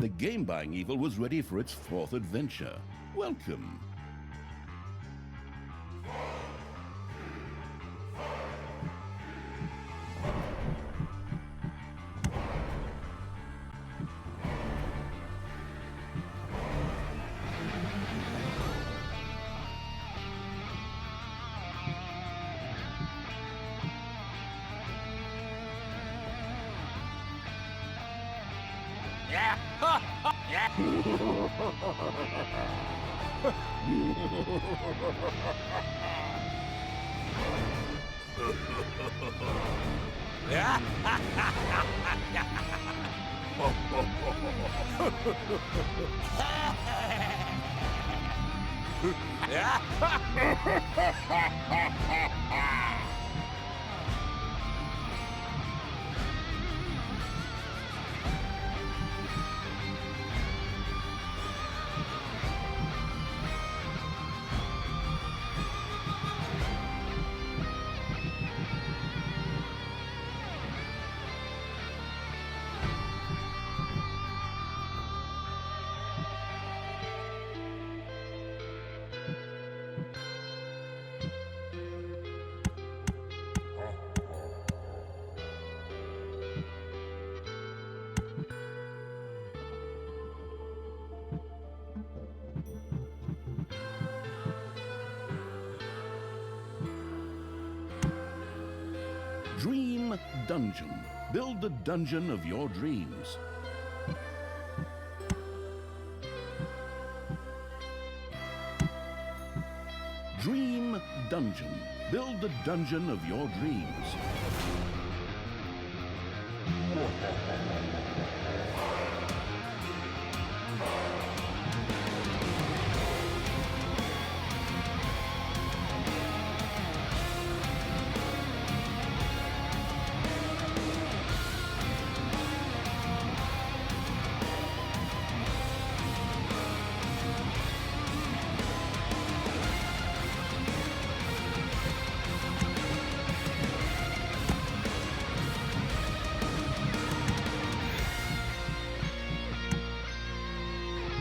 The game-buying evil was ready for its fourth adventure. Welcome. Dream Dungeon. Build the dungeon of your dreams. Dream Dungeon. Build the dungeon of your dreams.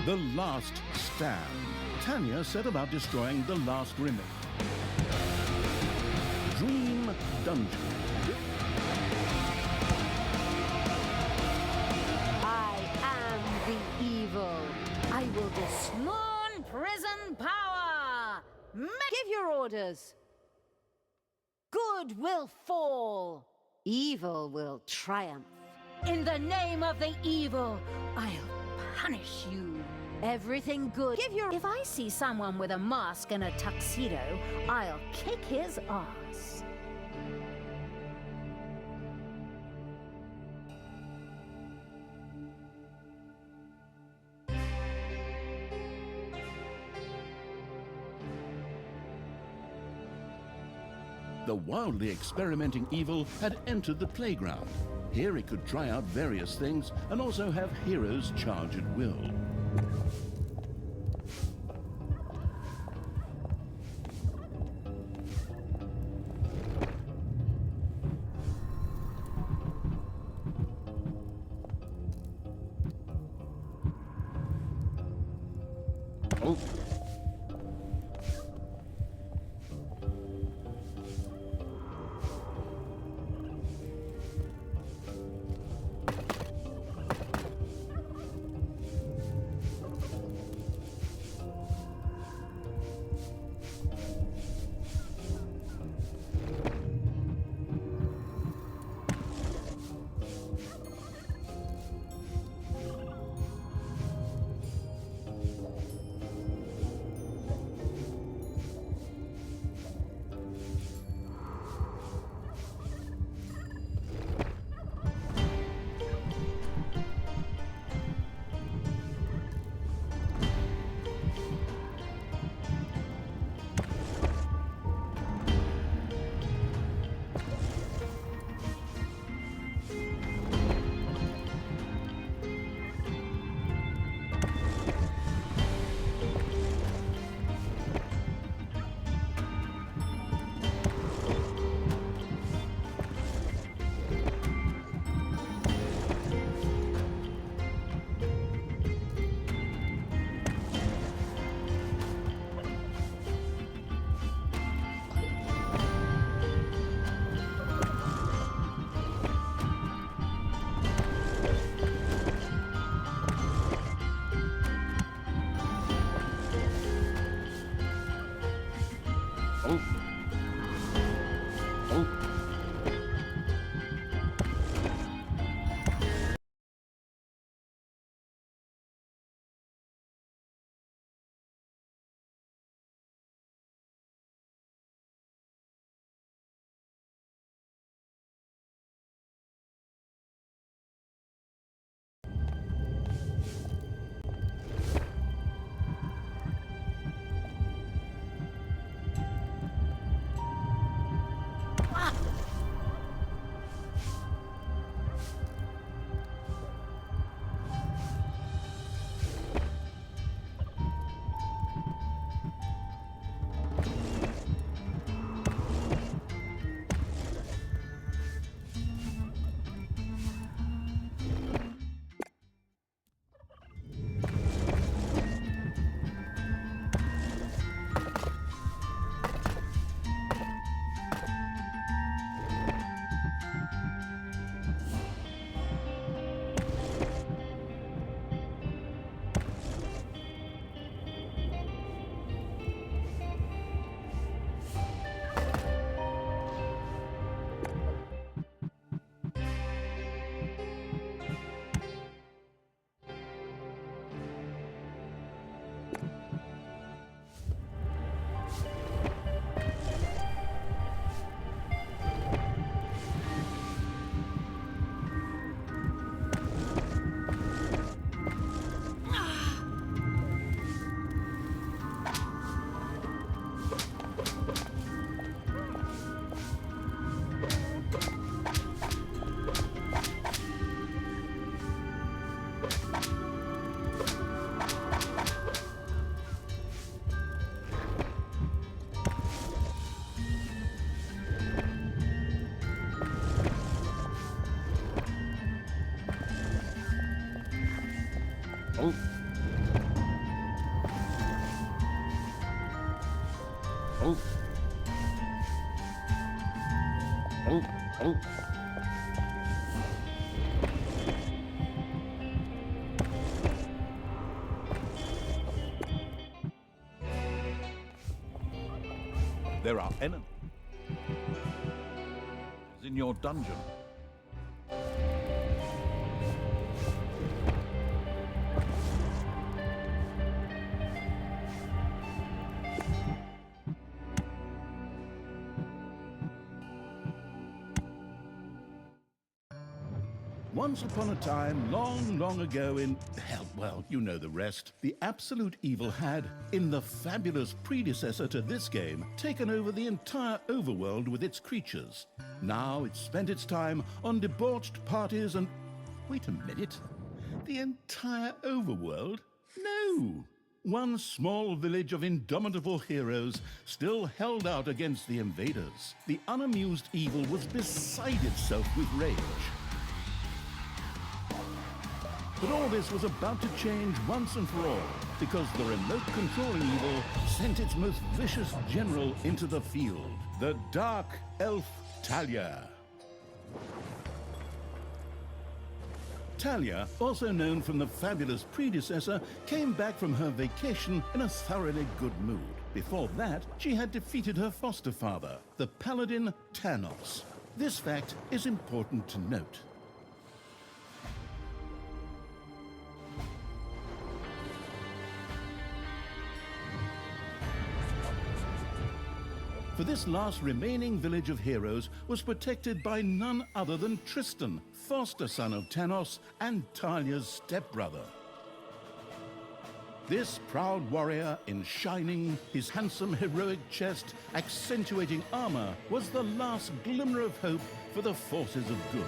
The Last Stand. Tanya set about destroying the last remnant. Dream Dungeon. I am the evil. I will dismourn prison power. Give your orders. Good will fall. Evil will triumph. In the name of the evil, I'll punish you. Everything good. If I see someone with a mask and a tuxedo, I'll kick his ass. The wildly experimenting evil had entered the playground. Here it could try out various things and also have heroes charge at will. Oh. There are enemies in your dungeon. Once upon a time, long, long ago in, hell, well, you know the rest, the absolute evil had, in the fabulous predecessor to this game, taken over the entire overworld with its creatures. Now it spent its time on debauched parties and... Wait a minute. The entire overworld? No! One small village of indomitable heroes still held out against the invaders. The unamused evil was beside itself with rage. But all this was about to change once and for all, because the remote controlling evil sent its most vicious general into the field, the Dark Elf Talia. Talia, also known from the fabulous predecessor, came back from her vacation in a thoroughly good mood. Before that, she had defeated her foster father, the paladin Tanos. This fact is important to note. For this last remaining village of heroes was protected by none other than Tristan, foster son of Tanos and Talia's stepbrother. This proud warrior in shining, his handsome heroic chest accentuating armor, was the last glimmer of hope for the forces of good.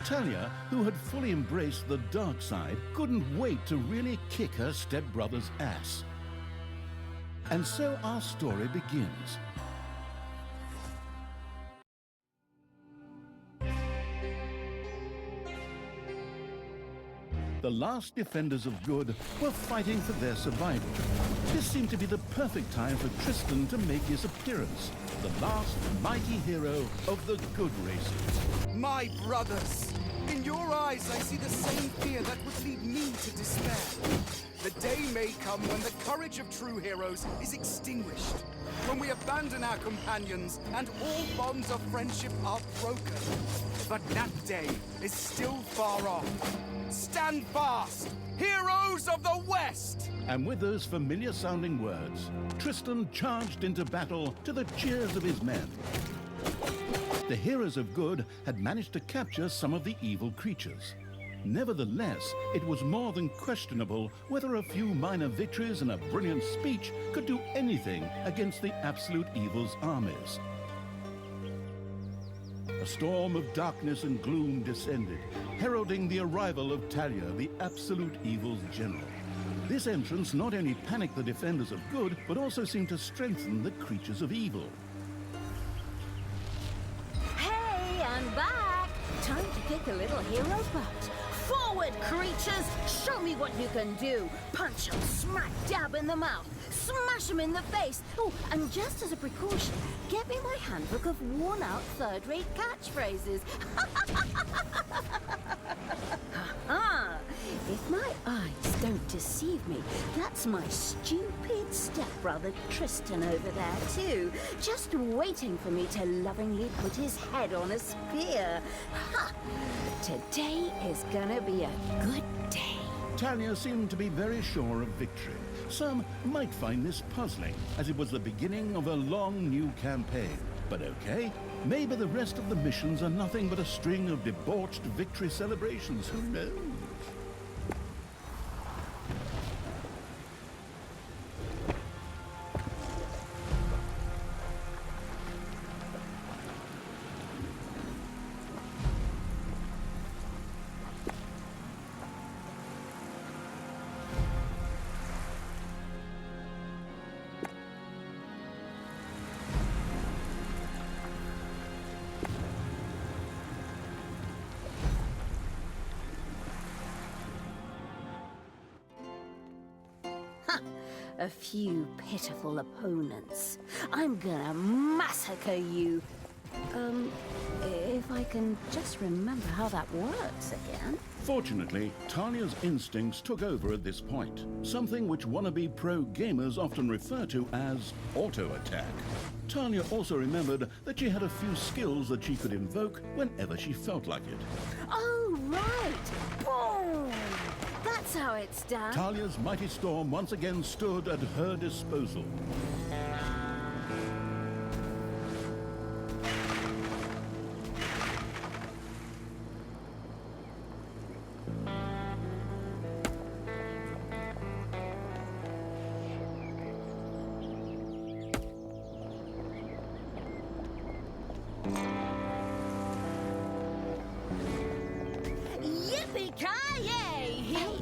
Talia, who had fully embraced the dark side, couldn't wait to really kick her stepbrother's ass. And so our story begins. The last defenders of good were fighting for their survival. This seemed to be the perfect time for Tristan to make his appearance, the last mighty hero of the good races. My brothers! In your eyes, I see the same fear that would lead me to despair. The day may come when the courage of true heroes is extinguished, when we abandon our companions and all bonds of friendship are broken. But that day is still far off. Stand fast, heroes of the West! And with those familiar-sounding words, Tristan charged into battle to the cheers of his men. The heroes of good had managed to capture some of the evil creatures. Nevertheless, it was more than questionable whether a few minor victories and a brilliant speech could do anything against the absolute evil's armies. A storm of darkness and gloom descended, heralding the arrival of Talia, the absolute evil's general. This entrance not only panicked the defenders of good, but also seemed to strengthen the creatures of evil. Hey, I'm back! Time to kick a little hero butt. Forward, creatures! Show me what you can do! Punch 'em smack dab in the mouth! Smash 'em in the face! Oh, and just as a precaution, get me my handbook of worn-out third-rate catchphrases. Ha-ha! If my eyes don't deceive me, that's my stupid stepbrother Tristan over there too, just waiting for me to lovingly put his head on a spear. Ha! Today is gonna be a good day. Talia seemed to be very sure of victory. Some might find this puzzling, as it was the beginning of a long new campaign. But okay, maybe the rest of the missions are nothing but a string of debauched victory celebrations. Who knows? A few pitiful opponents. I'm gonna massacre you. If I can just remember how that works again. Fortunately, Talia's instincts took over at this point, something which wannabe pro gamers often refer to as auto-attack. Talia also remembered that she had a few skills that she could invoke whenever she felt like it. Oh, right! Boom! That's how it's done. Talia's mighty storm once again stood at her disposal. Yippee-ki-yay! Hey,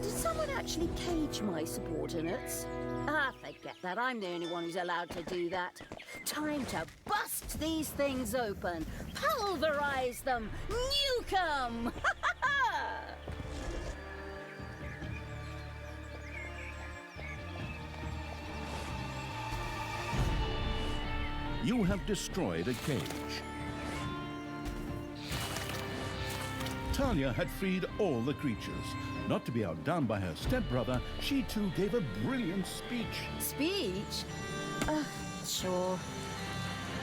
did someone actually cage my subordinates? Ah, forget that. I'm the only one who's allowed to do that. Time to bust these things open. Pulverize them. Nuke 'em! You have destroyed a cage. Talia had freed all the creatures. Not to be outdone by her stepbrother, she too gave a brilliant speech. Speech? Sure.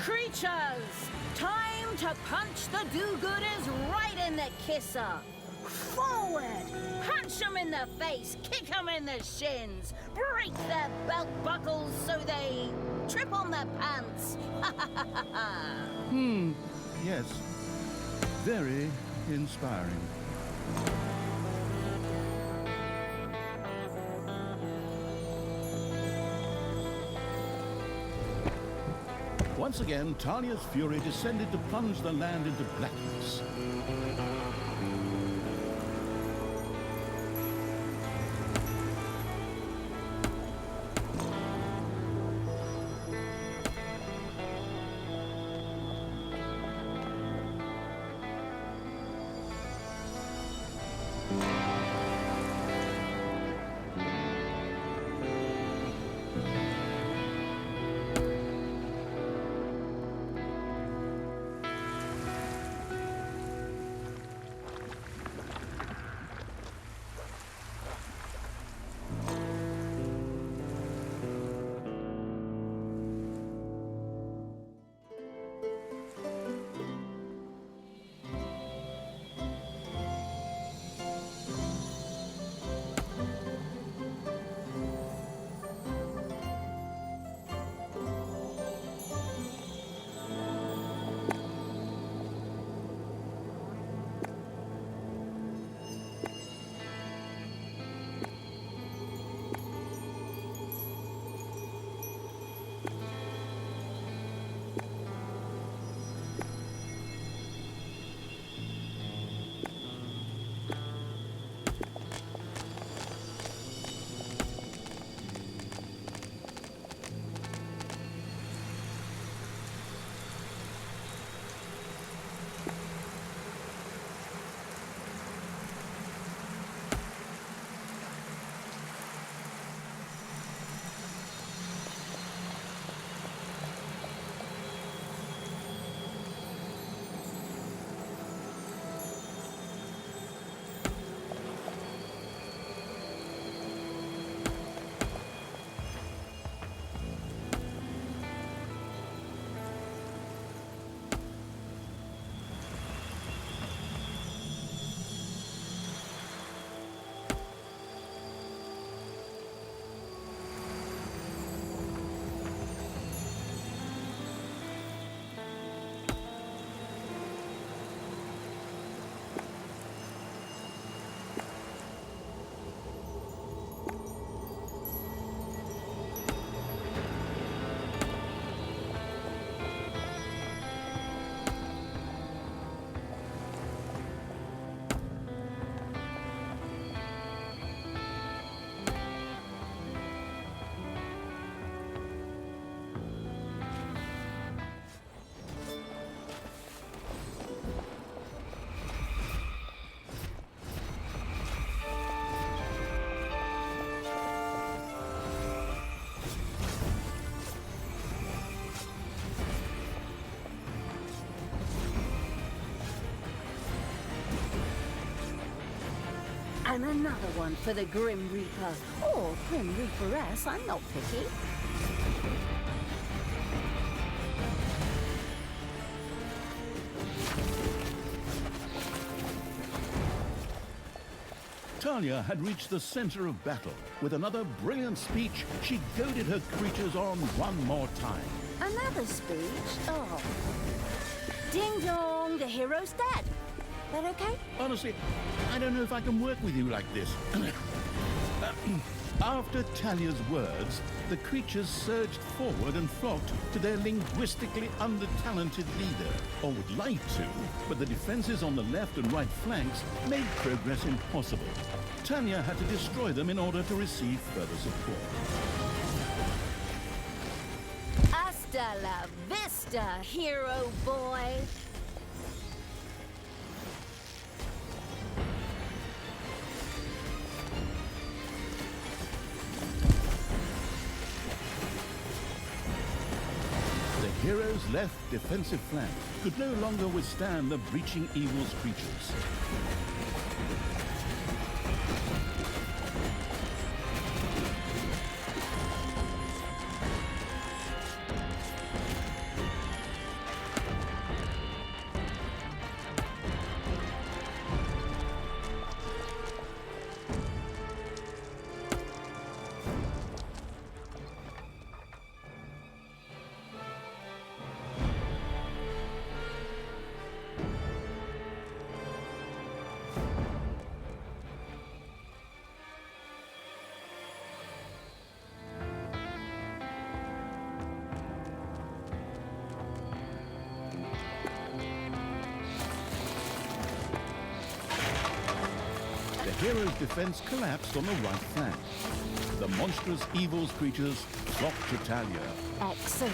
Creatures! Time to punch the do-gooders right in the kisser! Forward! Punch 'em in the face, kick 'em in the shins, break their belt buckles so they trip on their pants! Yes, very inspiring. Once again, Talia's fury descended to plunge the land into blackness. And another one for the Grim Reaper. Or Grim Reaperess, I'm not picky. Talia had reached the center of battle. With another brilliant speech, she goaded her creatures on one more time. Another speech? Oh. Ding dong, the hero's dead. That okay? Honestly, I don't know if I can work with you like this. After Talia's words, the creatures surged forward and flocked to their linguistically under-talented leader, or would like to, but the defenses on the left and right flanks made progress impossible. Talia had to destroy them in order to receive further support. Hasta la vista, hero boy. The hero's left defensive flank could no longer withstand the breaching evil's creatures. The hero's defense collapsed on the right flank. The monstrous evil's creatures flocked to Talia. Excellent.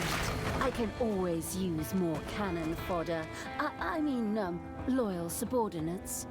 I can always use more cannon fodder. I mean, loyal subordinates.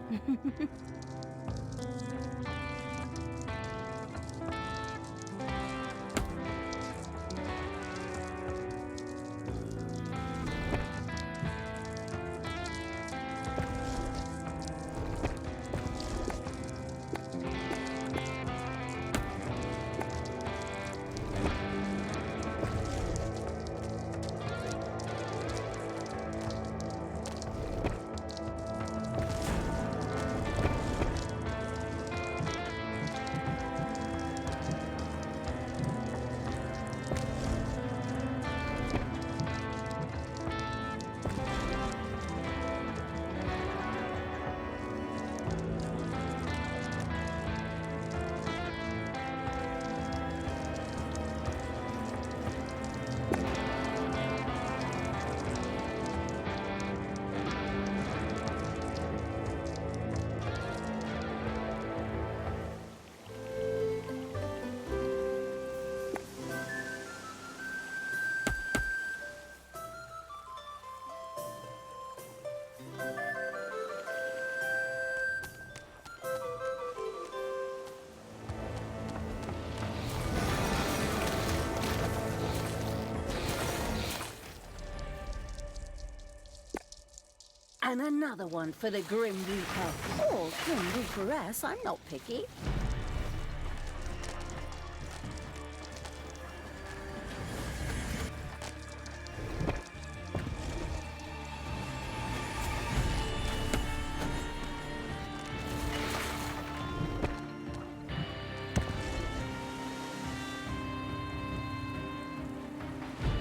And another one for the Grim Reaper. Or Grim Reaperess, I'm not picky.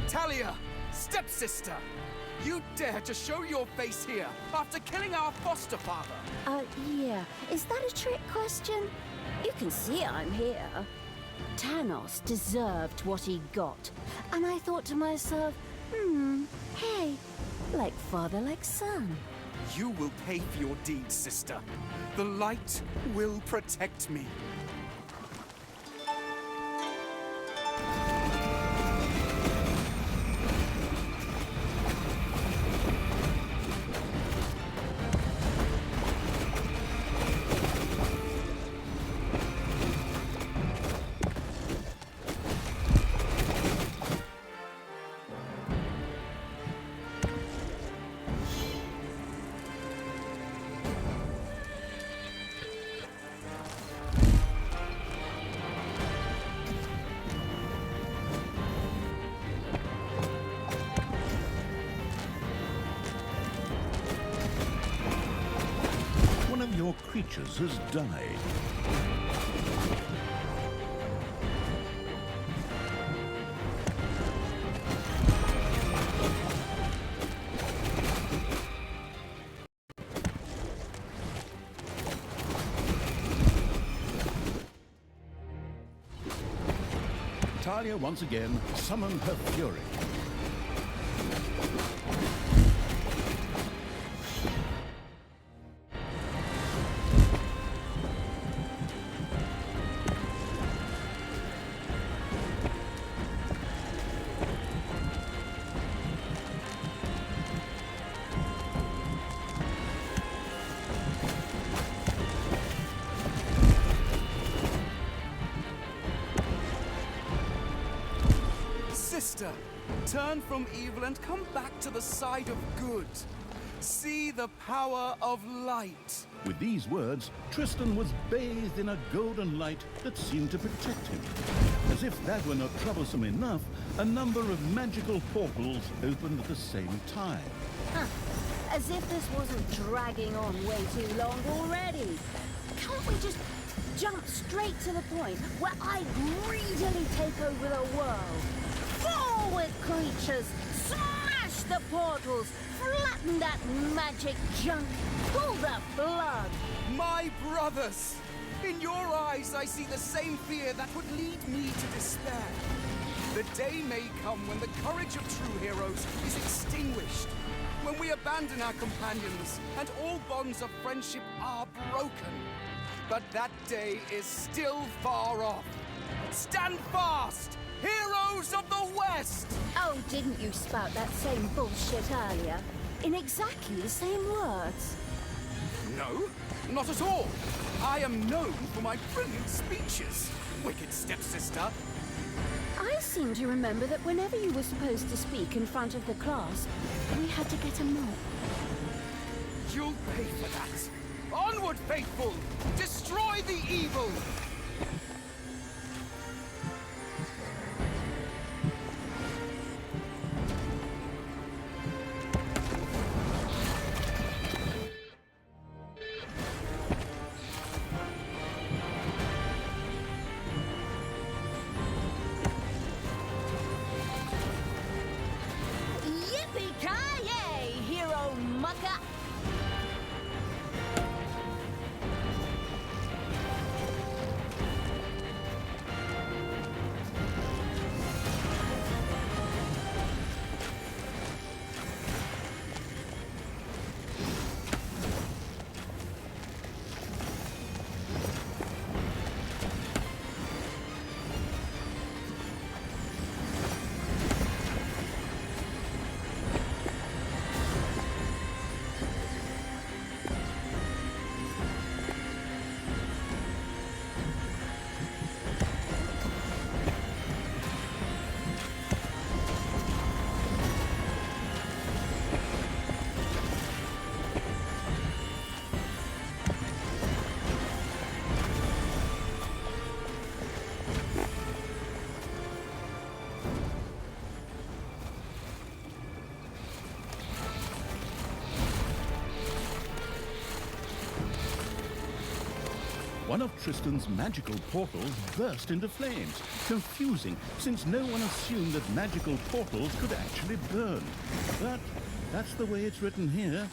Talia, stepsister! You dare to show your face here after killing our foster father? Yeah. Is that a trick question? You can see I'm here. Thanos deserved what he got. And I thought to myself, hey, like father, like son. You will pay for your deeds, sister. The light will protect me. creatures has died. Talia once again summoned her fury. Sister, turn from evil and come back to the side of good. See the power of light. With these words, Tristan was bathed in a golden light that seemed to protect him. As if that were not troublesome enough, a number of magical portals opened at the same time. Huh. As if this wasn't dragging on way too long already. Can't we just jump straight to the point where I greedily take over the world? Forward, creatures! Smash the portals! Flatten that magic junk! Pull the plug! My brothers! In your eyes, I see the same fear that would lead me to despair. The day may come when the courage of true heroes is extinguished, when we abandon our companions and all bonds of friendship are broken. But that day is still far off. Stand fast! Heroes of the West! Oh, didn't you spout that same bullshit earlier? In exactly the same words. No, not at all. I am known for my brilliant speeches, wicked stepsister. I seem to remember that whenever you were supposed to speak in front of the class, we had to get a mop. You'll pay for that. Onward, faithful! Destroy the evil! Yippee-ki-yay, hero mucker! One of Tristan's magical portals burst into flames, confusing since no one assumed that magical portals could actually burn. But that's the way it's written here.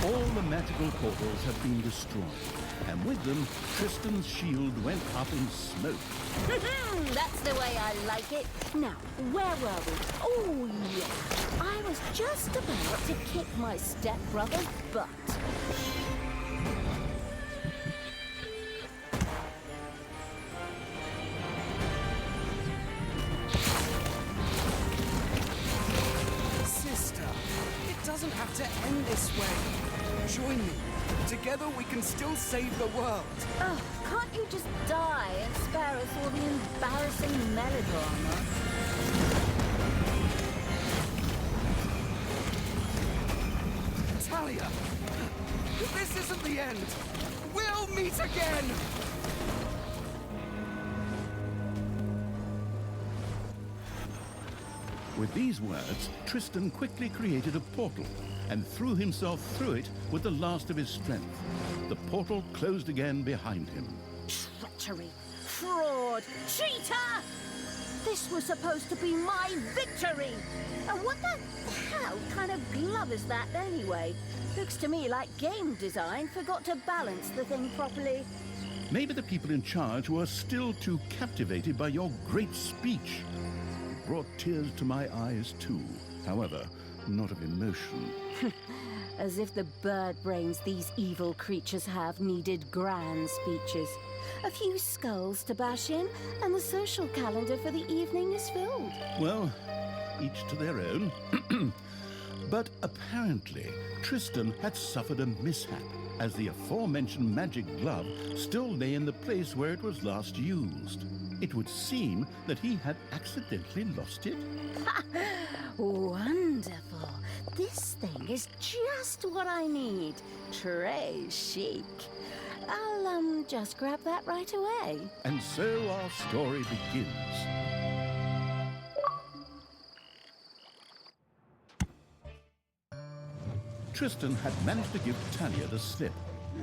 All the magical portals have been destroyed, and with them, Tristan's shield went up in smoke. That's the way I like it. Now, where were we? Oh, yeah. I was just about to kick my stepbrother's butt. Sister, it doesn't have to end this way. Join me. Together we can still save the world. Oh, can't you just die and spare us all the embarrassing melodrama? Talia, this isn't the end. We'll meet again. With these words, Tristan quickly created a portal and threw himself through it with the last of his strength. The portal closed again behind him. Treachery! Fraud! Cheater! This was supposed to be my victory! And what the hell kind of glove is that anyway? Looks to me like game design forgot to balance the thing properly. Maybe the people in charge were still too captivated by your great speech. It brought tears to my eyes too. However, not of emotion. As if the bird brains these evil creatures have needed grand speeches. A few skulls to bash in, and the social calendar for the evening is filled. Well, each to their own. But apparently, Tristan had suffered a mishap, as the aforementioned magic glove still lay in the place where it was last used. It would seem that he had accidentally lost it. Wonderful. This thing is just what I need. Très chic. I'll, just grab that right away. And so our story begins. Tristan had managed to give Talia the slip,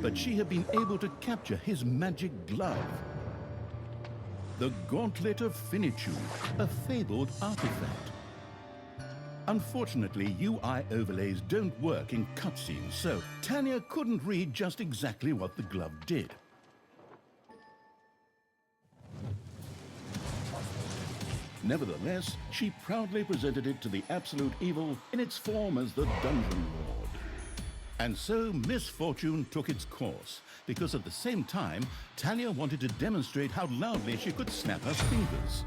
but she had been able to capture his magic glove. The Gauntlet of Finitude, a fabled artifact. Unfortunately, UI overlays don't work in cutscenes, so Talia couldn't read just exactly what the glove did. Nevertheless, she proudly presented it to the Absolute Evil in its form as the Dungeon Lord. And so misfortune took its course, because at the same time, Talia wanted to demonstrate how loudly she could snap her fingers.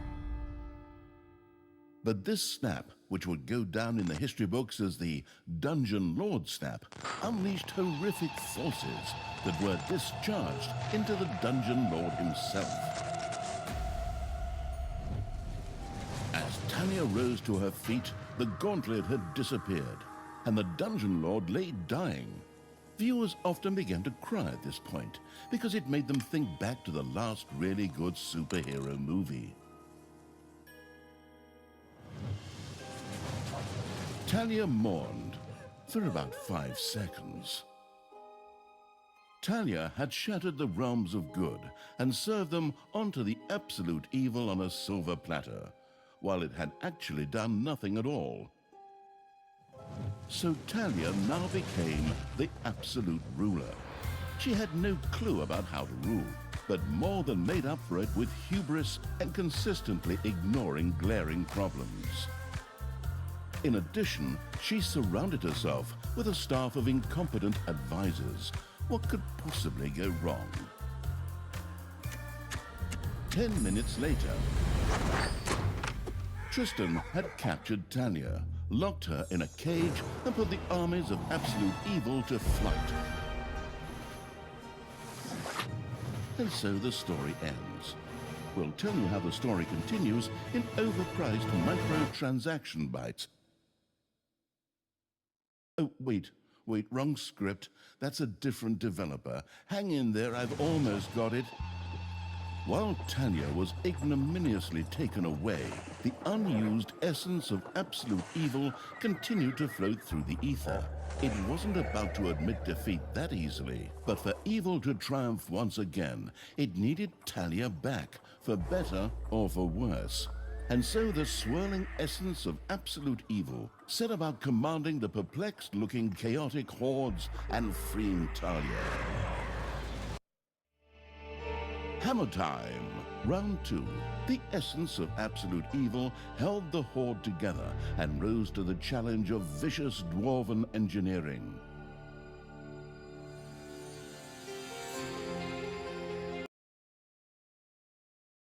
But this snap, which would go down in the history books as the Dungeon Lord snap, unleashed horrific forces that were discharged into the Dungeon Lord himself. As Talia rose to her feet, the gauntlet had disappeared, and the Dungeon Lord lay dying. Viewers often began to cry at this point, because it made them think back to the last really good superhero movie. Talia mourned for about 5 seconds. Talia had shattered the realms of good and served them onto the Absolute Evil on a silver platter, while it had actually done nothing at all. So Talia now became the absolute ruler. She had no clue about how to rule, but more than made up for it with hubris and consistently ignoring glaring problems. In addition, she surrounded herself with a staff of incompetent advisors. What could possibly go wrong? 10 minutes later, Tristan had captured Talia, locked her in a cage, and put the armies of Absolute Evil to flight. And so the story ends. We'll tell you how the story continues in overpriced microtransaction bites. Oh, wait, wrong script. That's a different developer. Hang in there, I've almost got it. While Talia was ignominiously taken away, the unused essence of Absolute Evil continued to float through the ether. It wasn't about to admit defeat that easily, but for evil to triumph once again, it needed Talia back, for better or for worse. And so the swirling essence of Absolute Evil set about commanding the perplexed-looking chaotic hordes and freeing Talia. Hammer time. Round 2. The essence of absolute evil held the Horde together and rose to the challenge of vicious dwarven engineering.